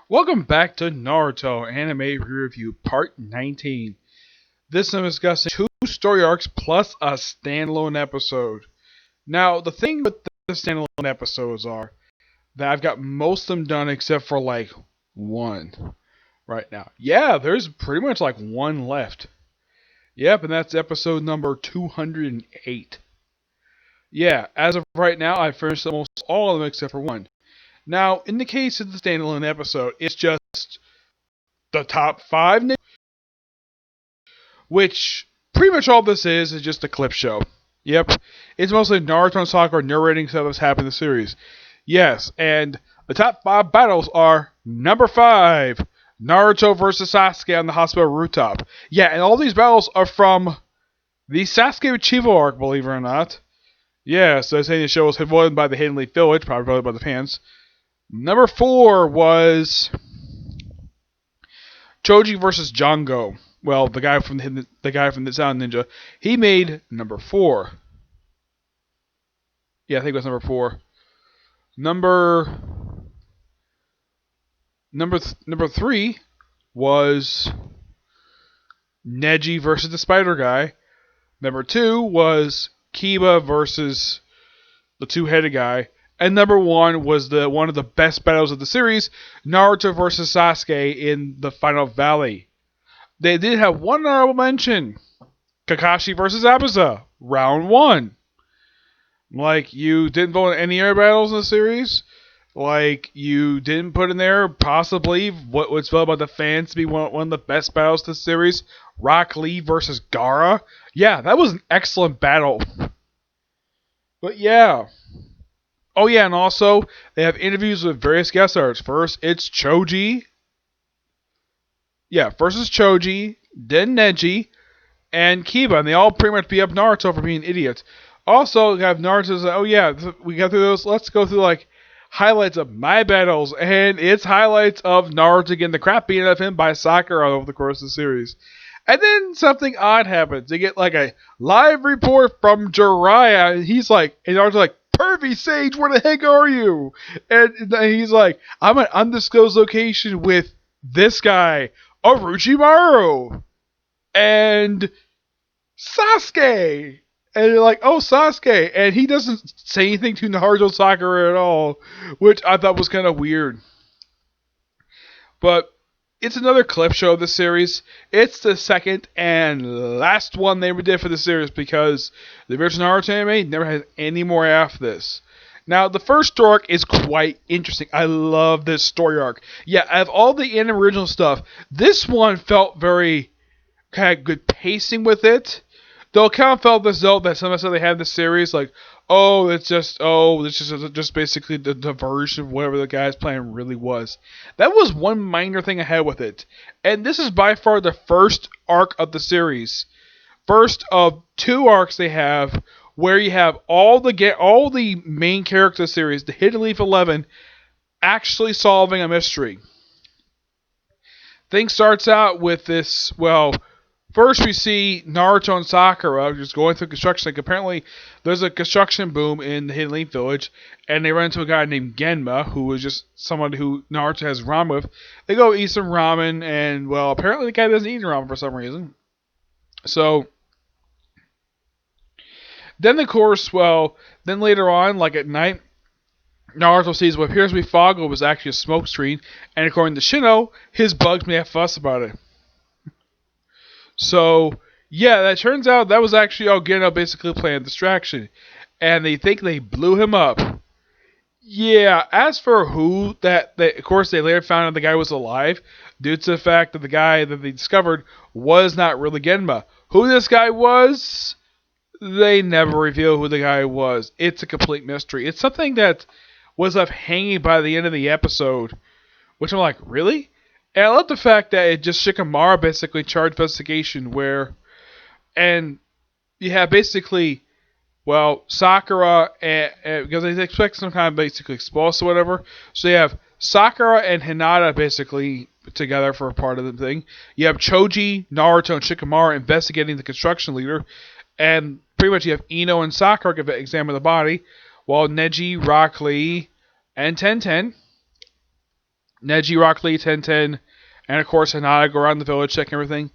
Welcome back to Naruto Anime Review Part 19. This time I'm discussing two story arcs plus a standalone episode. Now, the thing with the standalone episodes are that I've got most of them done except for like one right now. Yeah, there's pretty much like one left. Yep, and that's episode number 208. Yeah, as of right now, I've finished almost all of them except for one. Now, in the case of the standalone episode, it's just the top five, which pretty much all this is just a clip show. Yep, it's mostly Naruto and Sakura narrating stuff that's happened in the series. Yes, and the top five battles are number five, Naruto versus Sasuke on the hospital rooftop. Yeah, and all these battles are from the Sasuke Chivo arc, believe it or not. Yeah, so they're saying the show was voted by the Hidden Leaf Village, probably voted by the fans. Number four was Choji versus Django. Well, the guy from the Sound Ninja. He made number four. Yeah, I think it was number four. Number three was Neji versus the Spider Guy. Number two was Kiba versus the two-headed guy. And number one was one of the best battles of the series, Naruto versus Sasuke in the Final Valley. They did have one honorable mention. Kakashi versus Abusa, round one. Like, you didn't vote on any other battles in the series. Like, you didn't put in there possibly what was felt about the fans to be one of the best battles of the series. Rock Lee versus Gaara. Yeah, that was an excellent battle. But yeah. Oh yeah, and also, they have interviews with various guest stars. First, it's Choji. Yeah, first is Choji, then Neji, and Kiba, and they all pretty much beat up Naruto for being idiots. Also, we have Naruto's, oh yeah, we got through those, let's go through like highlights of my battles, and it's highlights of Naruto getting the crap beaten out of him by Sakura over the course of the series. And then something odd happens. They get like a live report from Jiraiya, and he's like, and Naruto's like, Pervy Sage, where the heck are you? And he's like, I'm at undisclosed location with this guy, Orochimaru, and Sasuke. And they're like, oh, Sasuke. And he doesn't say anything to Naruto Sakura at all, which I thought was kind of weird. But it's another clip show of the series. It's the second and last one they ever did for the series because the original Naruto anime never has any more after this. Now, the first story arc is quite interesting. I love this story arc. Yeah, out of all the original stuff, this one felt very kind of good pacing with it. Though it kind of felt as though that some of the stuff they had in the series, like, this is just basically the version of whatever the guy's plan really was. That was one minor thing I had with it. And this is by far the first arc of the series. First of two arcs they have where you have all the main characters of the series, the Hidden Leaf 11, actually solving a mystery. Thing starts out with this, first we see Naruto and Sakura just going through construction. Like, apparently there's a construction boom in the Hidden Leaf Village, and they run into a guy named Genma, who is just someone who Naruto has ramen with. They go eat some ramen, and, apparently the guy doesn't eat ramen for some reason. So, then of course, then later on, like at night, Naruto sees what appears to be fog, but was actually a smoke screen, and according to Shino, his bugs may have fuss about it. So, yeah, that turns out that was actually Geno basically playing a distraction. And they think they blew him up. Yeah, as for who, of course, they later found out the guy was alive, due to the fact that the guy that they discovered was not really Genma. Who this guy was, they never reveal who the guy was. It's a complete mystery. It's something that was left hanging by the end of the episode, which I'm like, really? And I love the fact that it just Shikamaru basically charged investigation and you have basically, Sakura, because they expect some kind of basically explosive or whatever. So you have Sakura and Hinata basically together for a part of the thing. You have Choji, Naruto, and Shikamaru investigating the construction leader. And pretty much you have Ino and Sakura examine the body, while Neji, Rock Lee, and Tenten Neji, Rock Lee, Tenten, and of course Hinata go around the village checking everything.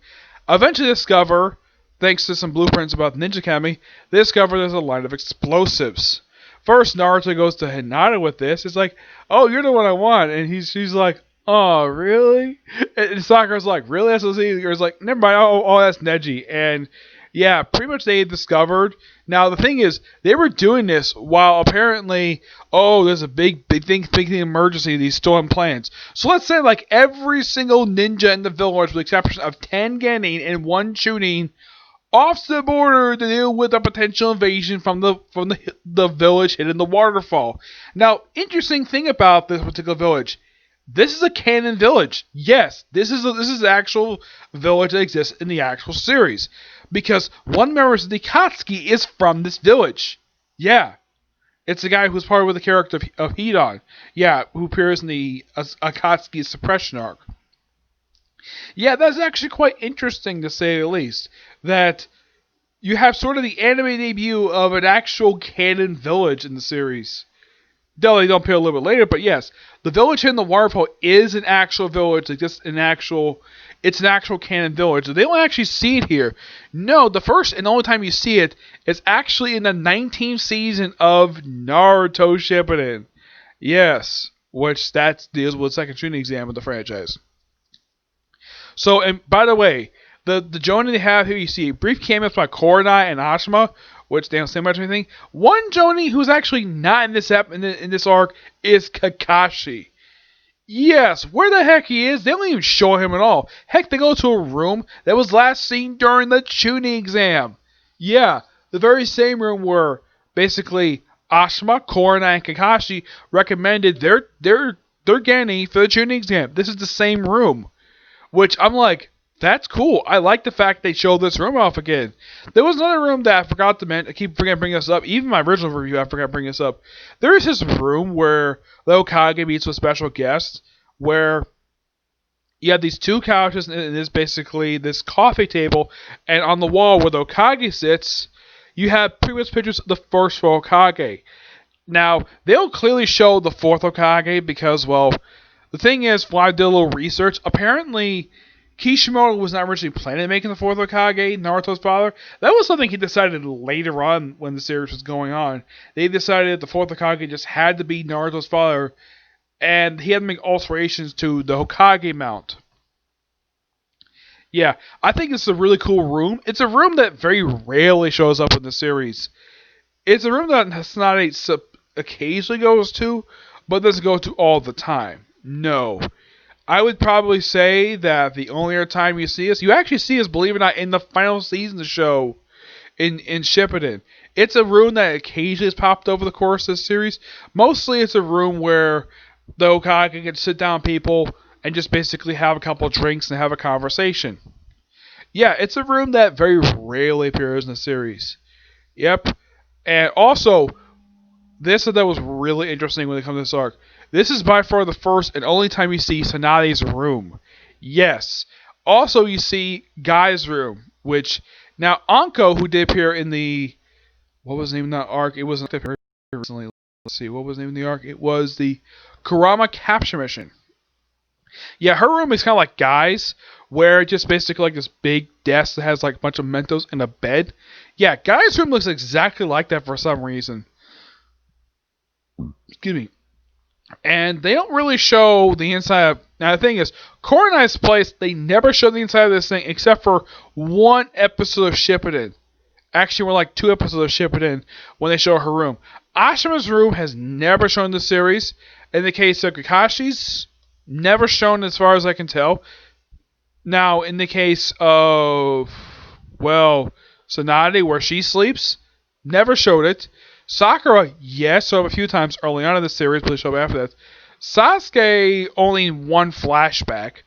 Eventually discover, thanks to some blueprints about the Ninja Academy, they discover there's a line of explosives. First, Naruto goes to Hinata with this. It's like, oh, you're the one I want. And she's like, oh, really? And Sakura's like, really? That's what he's like, never mind. Oh, that's Neji. And yeah, pretty much they discovered. Now, the thing is, they were doing this while apparently, oh, there's a big thing emergency, these stolen plans. So let's say like every single ninja in the village, with the exception of 10 Genin and 1 Chunin, off the border to deal with a potential invasion from the village hitting the waterfall. Now, interesting thing about this particular village, this is a canon village. Yes, this is the actual village that exists in the actual series, because one member of the Akatsuki is from this village. Yeah, it's the guy who's part of the character of Hidan. Yeah, who appears in the Akatsuki suppression arc. Yeah, that's actually quite interesting to say the least. That you have sort of the anime debut of an actual canon village in the series. Though they don't appear a little bit later, but yes, the village in the waterfall is an actual village. It's an actual canon village. They don't actually see it here. No, the first and only time you see it is actually in the 19th season of Naruto Shippuden. Yes, which that deals with the second Chunin exam of the franchise. So, and by the way, the Jonin they have here, you see brief cameos by Konoha and Ashima, which they don't say much or anything. One Jonin who's actually not in this in this arc is Kakashi. Yes, where the heck he is, they don't even show him at all. Heck, they go to a room that was last seen during the Chunin exam. Yeah, the very same room where basically Ashima, Konoha, and Kakashi recommended their Genin for the Chunin exam. This is the same room. Which I'm like, that's cool. I like the fact they showed this room off again. There was another room that I forgot to mention. I keep forgetting to bring this up. Even my original review, I forgot to bring this up. There is this room where the Hokage meets with special guests, where you have these 2 couches, and there's basically this coffee table, and on the wall where the Hokage sits, you have previous pictures of the first Hokage. Now, they don't clearly show the 4th Hokage because, well, the thing is, when I did a little research, apparently Kishimoto was not originally planning on making the 4th Hokage, Naruto's father. That was something he decided later on when the series was going on. They decided the 4th Hokage just had to be Naruto's father, and he had to make alterations to the Hokage mount. Yeah, I think it's a really cool room. It's a room that very rarely shows up in the series. It's a room that Tsunade occasionally goes to, but doesn't go to all the time. No. I would probably say that the only other time you see us, you actually see us, believe it or not, in the final season of the show in Shippuden. It's a room that occasionally has popped over the course of the series. Mostly it's a room where the Hokage can sit down with people and just basically have a couple drinks and have a conversation. Yeah, it's a room that very rarely appears in the series. Yep. And also, this that was really interesting when it comes to this arc. This is by far the first and only time you see Tsunade's room. Yes. Also, you see Guy's room, which now Anko, who did appear in the what was the name of that arc? It was recently. Let's see, what was the name of the arc? It was the Kurama capture mission. Yeah, her room is kind of like Guy's, where it's just basically like this big desk that has like a bunch of Mentos and a bed. Yeah, Guy's room looks exactly like that for some reason. Excuse me. And they don't really show the inside of... Now, the thing is, Konoha's place, they never show the inside of this thing except for one episode of Shippuden. Actually, we're like 2 episodes of Shippuden when they show her room. Ashima's room has never shown in the series. In the case of Kakashi's, never shown as far as I can tell. Now, in the case of, well, Tsunade, where she sleeps, never showed it. Sakura, yes, showed up a few times early on in the series, but they showed up after that. Sasuke, only one flashback.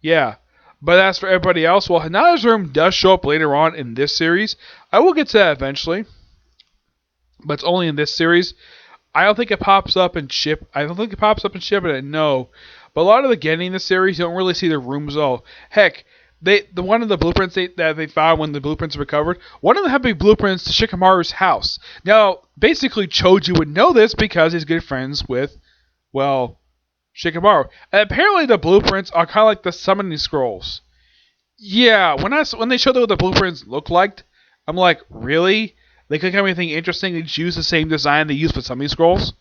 Yeah. But as for everybody else, well, Hinata's room does show up later on in this series. I will get to that eventually. But it's only in this series. I don't think it pops up in Shippuden, no. But a lot of the Genin in the series, you don't really see their rooms at all. Heck, one of the blueprints that they found when the blueprints were recovered, one of them had to be blueprints to Shikamaru's house. Now, basically, Choji would know this because he's good friends with, well, Shikamaru. And apparently the blueprints are kind of like the summoning scrolls. Yeah, when they showed what the blueprints look like, I'm like, really? They couldn't have anything interesting. They just use the same design they use for summoning scrolls.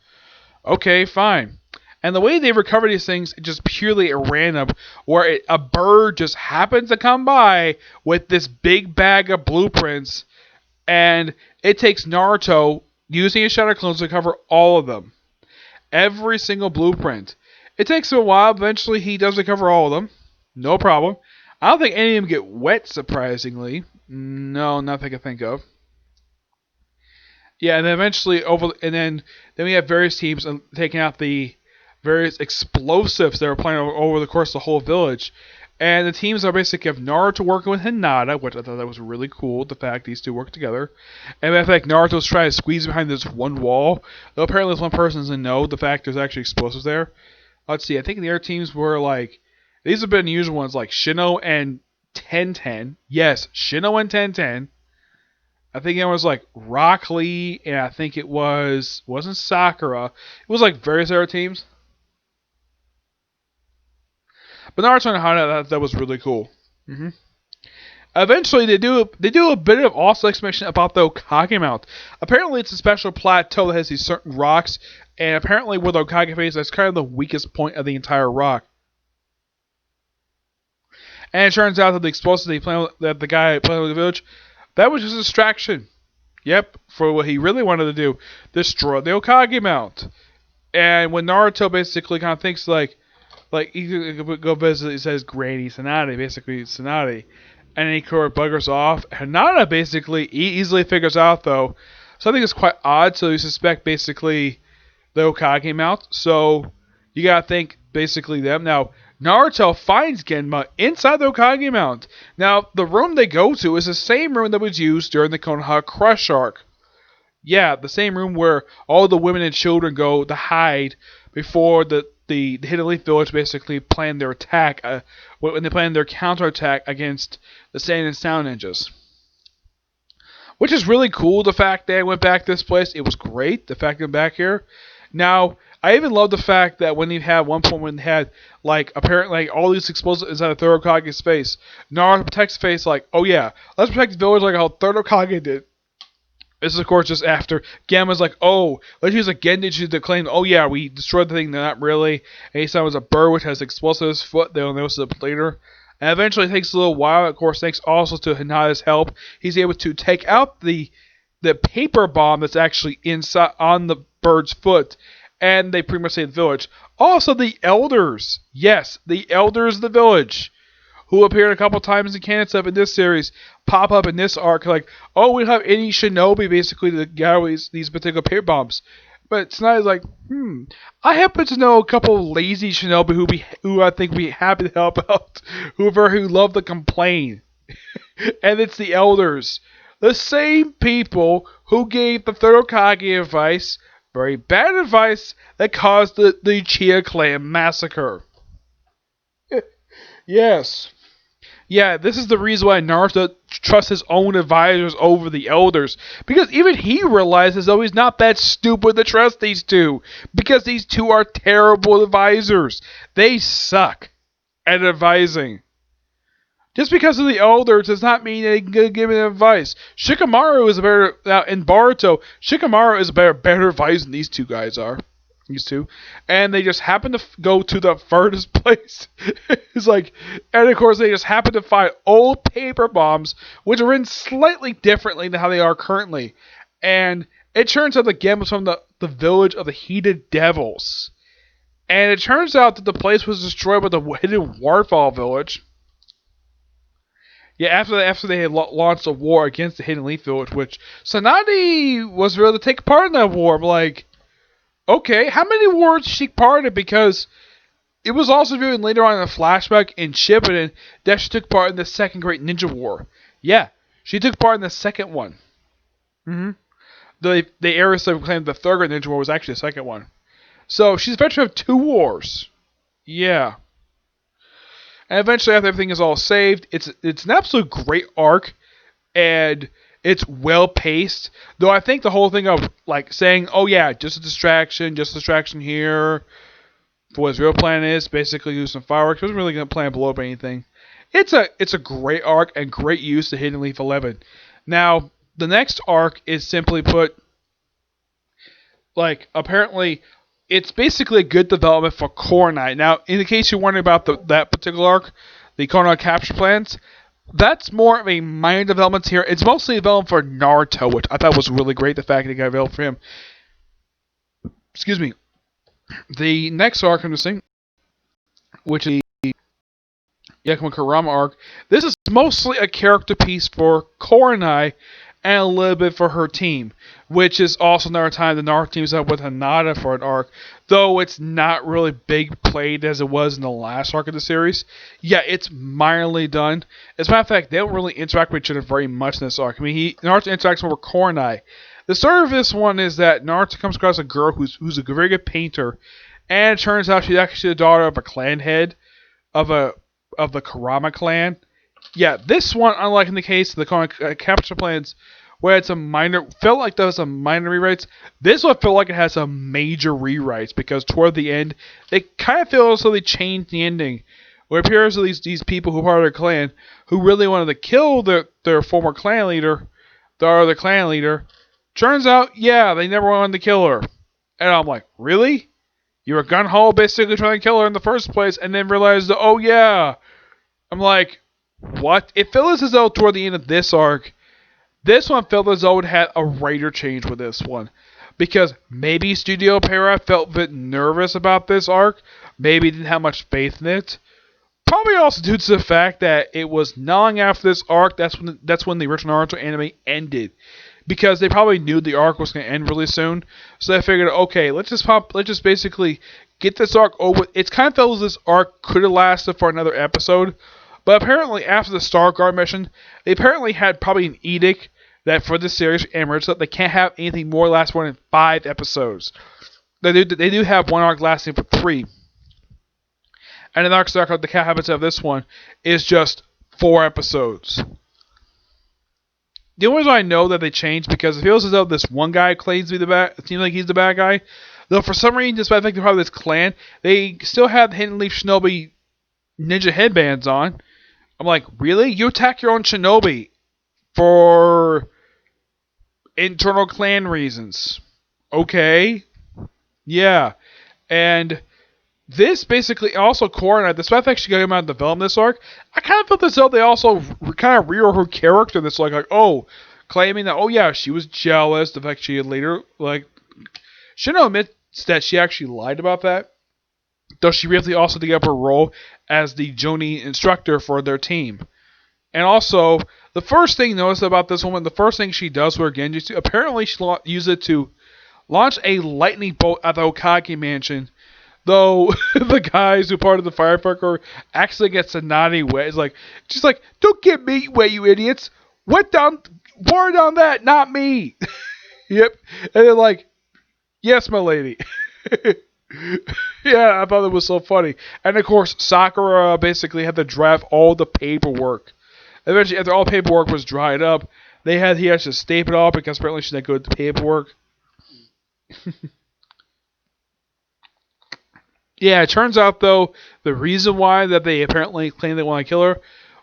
Okay, fine. And the way they recover these things is just purely at random, where a bird just happens to come by with this big bag of blueprints, and it takes Naruto using his shadow clones to cover all of them. Every single blueprint. It takes him a while. Eventually, he does recover all of them. No problem. I don't think any of them get wet, surprisingly. No, nothing I can think of. Yeah, and then eventually then we have various teams taking out the various explosives that were planted over the course of the whole village. And the teams are basically have Naruto working with Hinata, which I thought that was really cool, the fact these two work together. And the fact Naruto's trying to squeeze behind this one wall. Though apparently this one person doesn't know the fact there's actually explosives there. Let's see, I think the other teams were like, these have been unusual ones like Shino and Ten. Yes, Shino and Ten. I think it was like Rock Lee, and I think wasn't Sakura. It was like various other teams. But Naruto and Hana, that was really cool. Eventually, they do a bit of also explanation about the Okage mount. Apparently, it's a special plateau that has these certain rocks, and apparently, with Okage face, that's kind of the weakest point of the entire rock. And it turns out that the explosive that the guy planted with the village, that was just a distraction. Yep, for what he really wanted to do, destroy the Okage mount. And when Naruto basically kind of thinks like he could go visit, he says Granny Tsunade, basically Tsunade, and he buggers off. Hinata basically easily figures out though, so I think it's quite odd. So you suspect basically the Okage mount. So you gotta think basically them. Now Naruto finds Genma inside the Okage mount. Now the room they go to is the same room that was used during the Konoha Crush arc. Yeah, the same room where all the women and children go to hide before the Hidden Leaf Village basically planned their attack, when they planned their counterattack against the Sand and Sound Ninjas. Which is really cool, the fact that I went back to this place. It was great, the fact that I'm back here. Now, I even love the fact that when they had one point when they had, like, apparently like, all these explosives inside of Third Hokage's face, Naruto protects his face like, oh yeah, let's protect the village like how Third Hokage did. This is, of course, just after Gamma's like, oh, let's use a Genjutsu to claim, oh yeah, we destroyed the thing, not really. And he said it was a bird which has explosives foot, they'll notice it later. And eventually it takes a little while, of course, thanks also to Hinata's help. He's able to take out the paper bomb that's actually inside on the bird's foot, and they pretty much save the village. Also, the elders. Yes, the elders of the village, who appeared a couple times in canon stuff in this series, pop up in this arc like, oh, we don't have any shinobi basically to get these particular paper bombs. But Tsunade's like, I happen to know a couple of lazy shinobi who I think would be happy to help out, who love to complain. And it's the elders. The same people who gave the Third Hokage advice, very bad advice, that caused the Uchiha clan massacre. Yes. Yeah, this is the reason why Naruto trusts his own advisors over the elders. Because even he realizes, though, he's not that stupid to trust these two. Because these two are terrible advisors. They suck at advising. Just because of the elders does not mean they can give him advice. Shikamaru is a better... Now, in Boruto, Shikamaru is a better advisor than these two guys are. These two. And they just happen to go to the furthest place. It's like... And of course, they just happen to find old paper bombs, which are written slightly differently than how they are currently. And it turns out the game was from the village of the Heated Devils. And it turns out that the place was destroyed by the Hidden Waterfall Village. Yeah, after they had launched a war against the Hidden Leaf Village, which Tsunade was ready to take part in that war. I'm like, okay, how many wars did she take part in? Because it was also revealed later on in a flashback in Shippuden that she took part in the Second Great Ninja War. Yeah, she took part in the second one. The Ares claimed the Third Great Ninja War was actually the second one. So she's a veteran of 2 wars. Yeah. And eventually, after everything is all saved, it's an absolute great arc, and it's well paced. Though I think the whole thing of like saying, "Oh yeah, just a distraction here," for what his real plan is. Basically, use some fireworks. He wasn't really going to plan to blow up anything. It's a great arc and great use of Hidden Leaf 11. Now, the next arc is simply put, like, apparently, it's basically a good development for Konoha. Now, in the case you're wondering about that particular arc, the Konoha capture plans, that's more of a minor development here. It's mostly developed for Naruto, which I thought was really great, the fact that it got developed for him. Excuse me. The next arc I'm missing, which is the Yakumo Kurama arc, this is mostly a character piece for Konoha and a little bit for her team, which is also another time the Naruto team is up with Hinata for an arc, though it's not really big played as it was in the last arc of the series. Yeah, it's minorly done. As a matter of fact, they don't really interact with each other very much in this arc. I mean, Naruto interacts more with Konoha. The story of this one is that Naruto comes across a girl who's a very good painter, and it turns out she's actually the daughter of a clan head of the Kurama clan. Yeah, this one, unlike in the case of the Konoha capture plans, where it's felt like there was some minor rewrites, this one felt like it has some major rewrites, because toward the end, they kind of feel as though they changed the ending. Where it appears that these people who are part of their clan, who really wanted to kill their former clan leader, the other clan leader, turns out, yeah, they never wanted to kill her. And I'm like, really? You were gun-ho basically trying to kill her in the first place, and then realized, oh yeah. I'm like, what? It feels as though toward the end of this arc, this one felt as though it had a writer change with this one. Because maybe Studio Para felt a bit nervous about this arc. Maybe didn't have much faith in it. Probably also due to the fact that it was not long after this arc, that's when the original Naruto anime ended. Because they probably knew the arc was going to end really soon. So they figured, okay, let's just basically get this arc over. It's kind of felt as this arc could have lasted for another episode. But apparently, after the Star Guard mission, they apparently had probably an edict that for this series, Emirates, that they can't have anything last more than 5 episodes. They do have one arc lasting for 3. And the next arc, the cat habits of this one, is just 4 episodes. The only reason I know that they changed because it feels as though this one guy claims to be it seems like he's the bad guy. Though for some reason, despite the fact they're part of this clan, they still have the Hidden Leaf Shinobi ninja headbands on. I'm like, really? You attack your own shinobi for internal clan reasons. Okay. Yeah. And this basically also Korra, despite the fact she got him out of development this arc, I kind of felt as though they also kind of rewrote her character. That's like, oh, claiming that, oh yeah, she was jealous. The fact she had later, like, Shino admits that she actually lied about that. Though she really also took up her role as the Jonin instructor for their team. And also, the first thing noticed about this woman, the first thing she does with her Genjutsu, apparently she used it to launch a lightning bolt at the Hokage mansion. Though the guys who are part of the firefighter actually gets a naughty way. It's like, she's like, don't get me wet, you idiots. Word on that, not me. Yep. And they're like, yes, my lady. Yeah, I thought it was so funny. And of course, Sakura basically had to draft all the paperwork. Eventually, after all the paperwork was dried up, he had to stape it all because apparently she's not good at the paperwork. Yeah, it turns out though, the reason why that they apparently claimed they want to kill her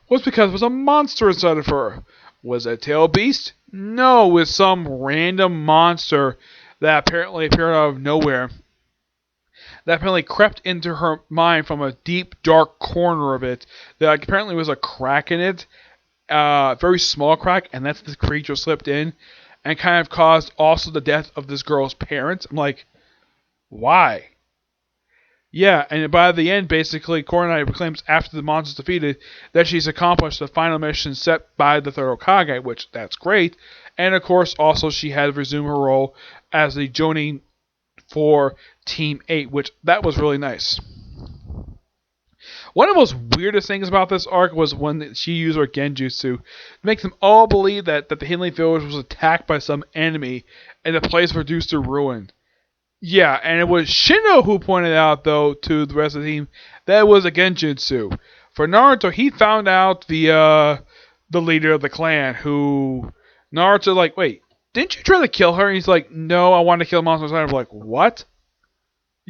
was because there was a monster inside of her. Was it a tail beast? No, it was some random monster that apparently appeared out of nowhere. That apparently crept into her mind from a deep, dark corner of it. There apparently was a crack in it, a very small crack, and that's the creature slipped in, and kind of caused also the death of this girl's parents. I'm like, why? Yeah, and by the end, basically, Konoha proclaims after the monster's defeated that she's accomplished the final mission set by the third Hokage, which that's great. And of course, also she had to resume her role as the Jonin for Team 8, which that was really nice. One of the most weirdest things about this arc was when she used her Genjutsu to make them all believe that the Hidden Leaf village was attacked by some enemy and the place reduced to ruin. Yeah, and it was Shino who pointed out, though, to the rest of the team that it was a Genjutsu. For Naruto, he found out the leader of the clan, who Naruto like, wait, didn't you try to kill her? And he's like, no, I want to kill monsters. I'm like, what?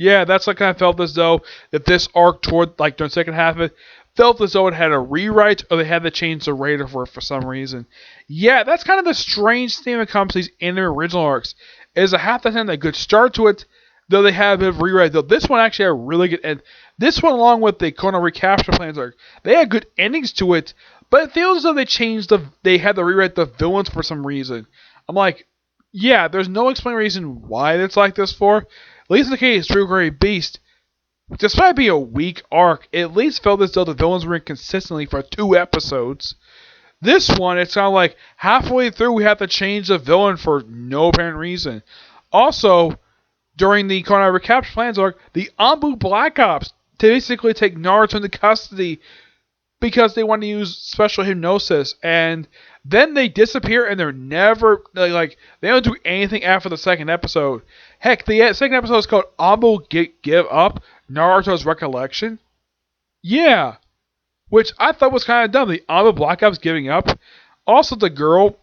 Yeah, that's like I felt as though that this arc toward like during the second half of it felt as though it had a rewrite or they had to change the rater for some reason. Yeah, that's kind of the strange theme that comes to these anime original arcs. Is a half the time a good start to it, though they have a bit of rewrite. Though this one actually had a really good end. This one, along with the Konoha Recapture plans arc, they had good endings to it. But it feels as though they had to rewrite the villains for some reason. I'm like, yeah, there's no explain reason why it's like this for. At least in the case of True Gray Beast, despite being a weak arc, it at least felt as though the villains were in consistently for 2 episodes. This one, it sounded like halfway through we have to change the villain for no apparent reason. Also, during the Konoha Recapture plans arc, the Anbu Black Ops basically take Naruto into custody because they want to use special hypnosis, and then they disappear and they're never like they don't do anything after the second episode. Heck, the second episode is called Abo Give Up Naruto's Recollection. Yeah, which I thought was kind of dumb. The Abo Black Ops giving up. Also, the girl,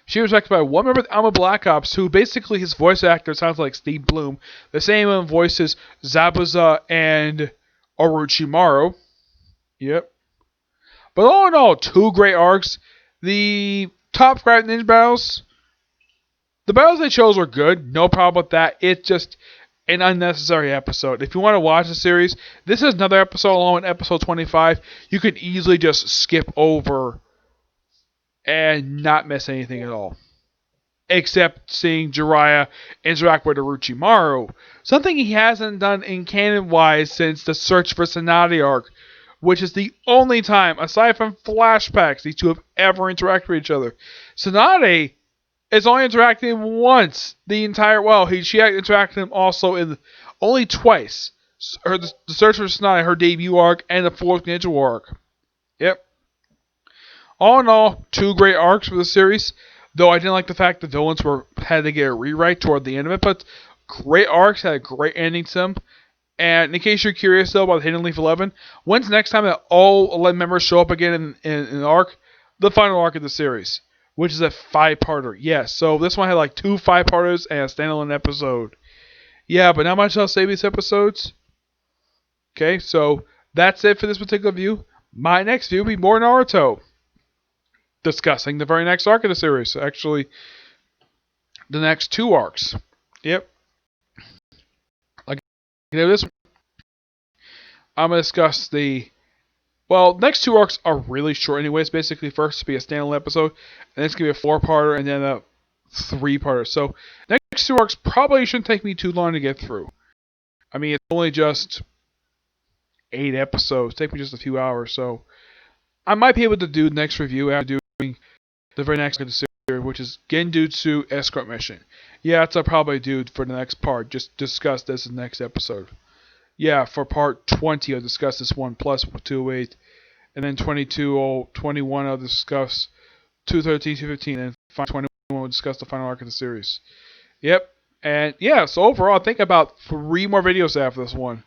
she was directed by one member of the Abo Black Ops, who basically his voice actor sounds like Steve Bloom, the same one voices Zabuza and Orochimaru. Yep. But all in all, 2 great arcs. The top 5 ninja battles, the battles they chose were good. No problem with that. It's just an unnecessary episode. If you want to watch the series, this is another episode along with episode 25. You could easily just skip over and not miss anything at all. Except seeing Jiraiya interact with Orochimaru. Something he hasn't done in canon-wise since the Search for Tsunade arc, which is the only time, aside from flashbacks, these two have ever interacted with each other. Tsunade is only interacting once the entire. Well, she interacted with him also in only twice. The Search for Tsunade, her debut arc, and the 4th Ninja War arc. Yep. All in all, 2 great arcs for the series. Though I didn't like the fact the villains had to get a rewrite toward the end of it, but great arcs, had a great ending to them. And in case you're curious, though, about Hidden Leaf 11, when's the next time that all 11 members show up again in an arc? The final arc of the series, which is a 5-parter. Yes, so this one had like 2 5-parters and a standalone episode. Yeah, but not much else to say these episodes. Okay, so that's it for this particular view. My next view will be more Naruto, discussing the very next arc of the series. Actually, the next 2 arcs. Yep. This I'm going to discuss next 2 arcs are really short anyways. Basically, first to be a standalone episode, and it's going to be a 4-parter, and then a 3-parter. So, next 2 arcs probably shouldn't take me too long to get through. I mean, it's only just 8 episodes. Take me just a few hours, so I might be able to do the next review after doing the very next of the series, which is Genjutsu Escort Mission. Yeah, that's what I'll probably do for the next part. Just discuss this in the next episode. Yeah, for part 20, I'll discuss this one plus 208. And then 22 or 21, I'll discuss 213, 215. And 21, we'll discuss the final arc of the series. Yep. And yeah, so overall, I think about 3 more videos after this one.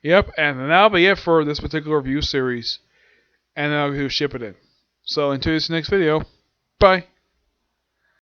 Yep. And that'll be it for this particular review series. And then I'll ship it in. So until this next video, bye.